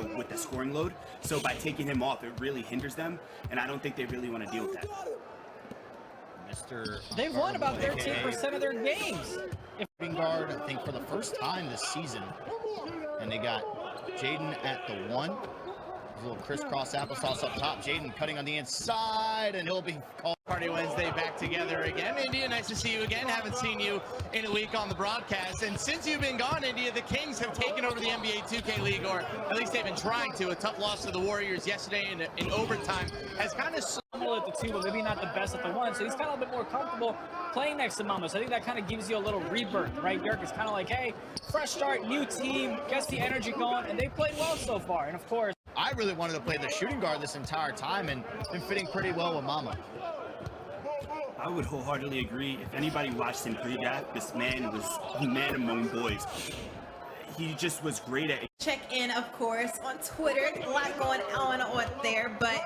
with the scoring load. So by taking him off, it really hinders them, and I don't think they really want to deal with that. They've won about 13% of their games. If guard, I think for the first time this season, and they got Jyden at the 1. A little crisscross applesauce up top. Jyden cutting on the inside, and he'll be called. Party Wednesday back together again. India, nice to see you again. Haven't seen you in a week on the broadcast. And since you've been gone, India, the Kings have taken over the NBA 2K League, or at least they've been trying to. A tough loss to the Warriors yesterday in overtime has kind of at the 2, but maybe not the best at the 1. So he's kind of a bit more comfortable playing next to Mama. So I think that kind of gives you a little rebirth, right, Dirk? It's kind of like, hey, fresh start, new team, gets the energy going, and they played well so far. And of course, I really wanted to play the shooting guard this entire time and been fitting pretty well with Mama. I would wholeheartedly agree. If anybody watched him pre-draft, this man was a man among boys. He just was great at check in, of course, on Twitter. A lot going on there, but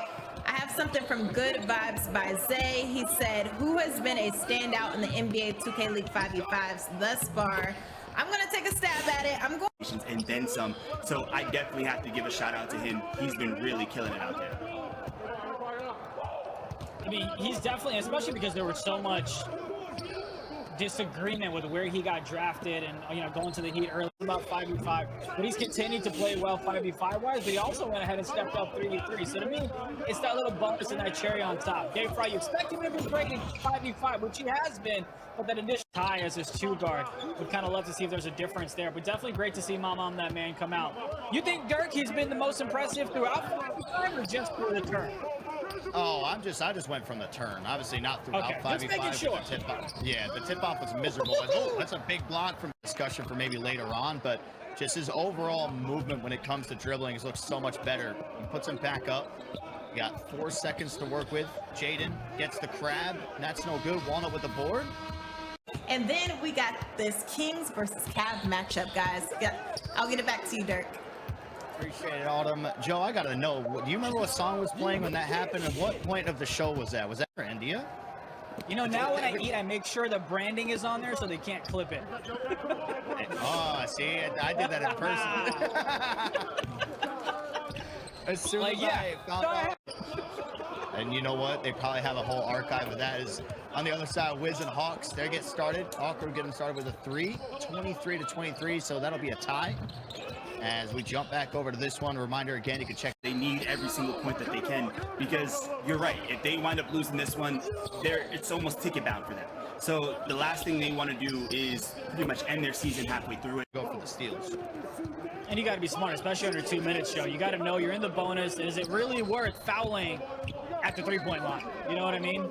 I have something from Good Vibes by Zay. He said, who has been a standout in the NBA 2K League 5v5s thus far? I'm going to take a stab at it. I'm going and then some. So I definitely have to give a shout out to him. He's been really killing it out there. I mean, he's definitely, especially because there was so much disagreement with where he got drafted and, you know, going to the Heat early about 5v5. But he's continued to play well 5v5 wise, but he also went ahead and stepped up 3v3. So to me, it's that little bonus and that cherry on top. Dave Fry, you expect him to be great in 5v5, which he has been, but that initial tie as his 2 guard, would kind of love to see if there's a difference there. But definitely great to see MamaImDatMan come out. You think, Dirk, he's been the most impressive throughout 5v5 or just for the turn? Oh, I just went from the turn. Obviously not throughout 5v5. Sure. The tip-off. Yeah, the tip-off was miserable. Oh, that's a big block from discussion for maybe later on, but just his overall movement when it comes to dribbling looks so much better. He puts him back up. You got 4 seconds to work with. Jyden gets the crab. That's no good. Walnut with the board. And then we got this Kings versus Cavs matchup, guys. I'll get it back to you, Dirk. Appreciate it, Autumn. Joe, I gotta know, do you remember what song was playing when that happened, and what point of the show was that? Was that for India? You know, now when I eat, I make sure the branding is on there so they can't clip it. Oh, see, I did that in person. As soon as I found out. And you know what? They probably have a whole archive of that. Is on the other side, Wiz and Hawks. They get started. Hawk will get them started with a 3, 23-23, so that'll be a tie. As we jump back over to this one, a reminder again, you can check. They need every single point that they can, because you're right. If they wind up losing this one, it's almost ticket bound for them. So the last thing they want to do is pretty much end their season halfway through it. Go for the steals. And you got to be smart, especially under 2 minutes, Joe. You got to know you're in the bonus. Is it really worth fouling at the 3-point line? You know what I mean?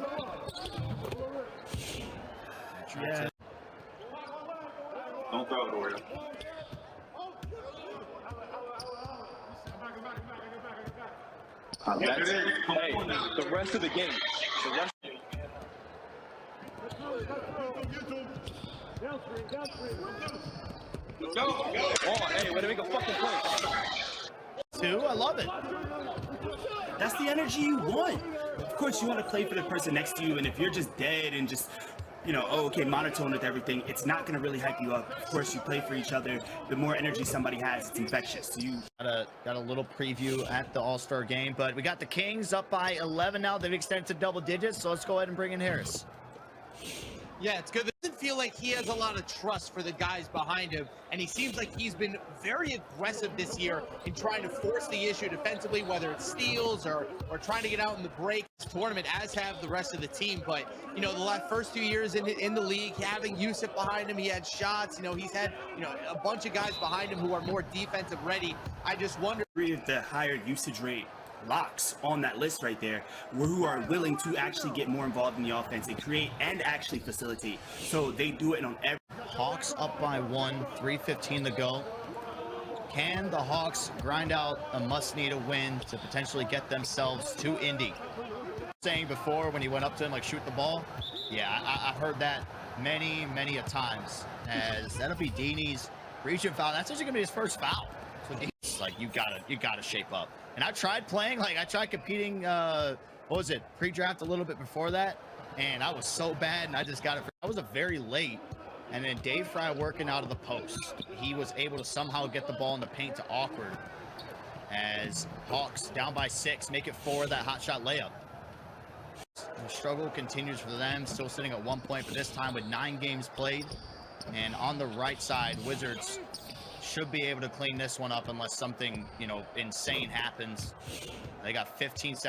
Yeah. Don't throw it, Oreo. That's it. Hey, the rest of the game. Go. Oh, hey, way to make a fucking play. 2, I love it. That's the energy you want. Of course, you want to play for the person next to you, and if you're just dead and just, you know, oh, okay, monotone with everything, it's not going to really hype you up. Of course, you play for each other. The more energy somebody has, it's infectious. So you got a little preview at the All-Star game, but we got the Kings up by 11 now. They've extended to double digits, so let's go ahead and bring in Harris. Yeah, it's good. It doesn't feel like he has a lot of trust for the guys behind him, and he seems like he's been very aggressive this year in trying to force the issue defensively, whether it's steals or trying to get out in the break tournament, as have the rest of the team. But, you know, the first 2 years in the league, having Yusuf behind him, he had shots. You know, he's had, you know, a bunch of guys behind him who are more defensive ready. I just wonder if the higher usage rate locks on that list right there, who are willing to actually get more involved in the offense and create and actually facilitate. So they do it on every. Hawks up by 1, 3:15 to go. Can the Hawks grind out a must-need win to potentially get themselves to Indy? Saying before when he went up to him, like, shoot the ball. Yeah, I heard that many a times. As that'll be Dini's reaching foul. That's actually gonna be his first foul. So Dini's like, you gotta shape up. And I tried playing, like I tried competing, what was it, pre-draft a little bit before that, and I was so bad, and I just got it. I was a very late, and then Dave Fry working out of the post. He was able to somehow get the ball in the paint to Awkward. as Hawks down by 6, make it 4, that hot shot layup. The struggle continues for them, still sitting at 1 point, but this time with 9 games played. And on the right side, Wizards should be able to clean this one up unless something, insane happens. They got 15 seconds.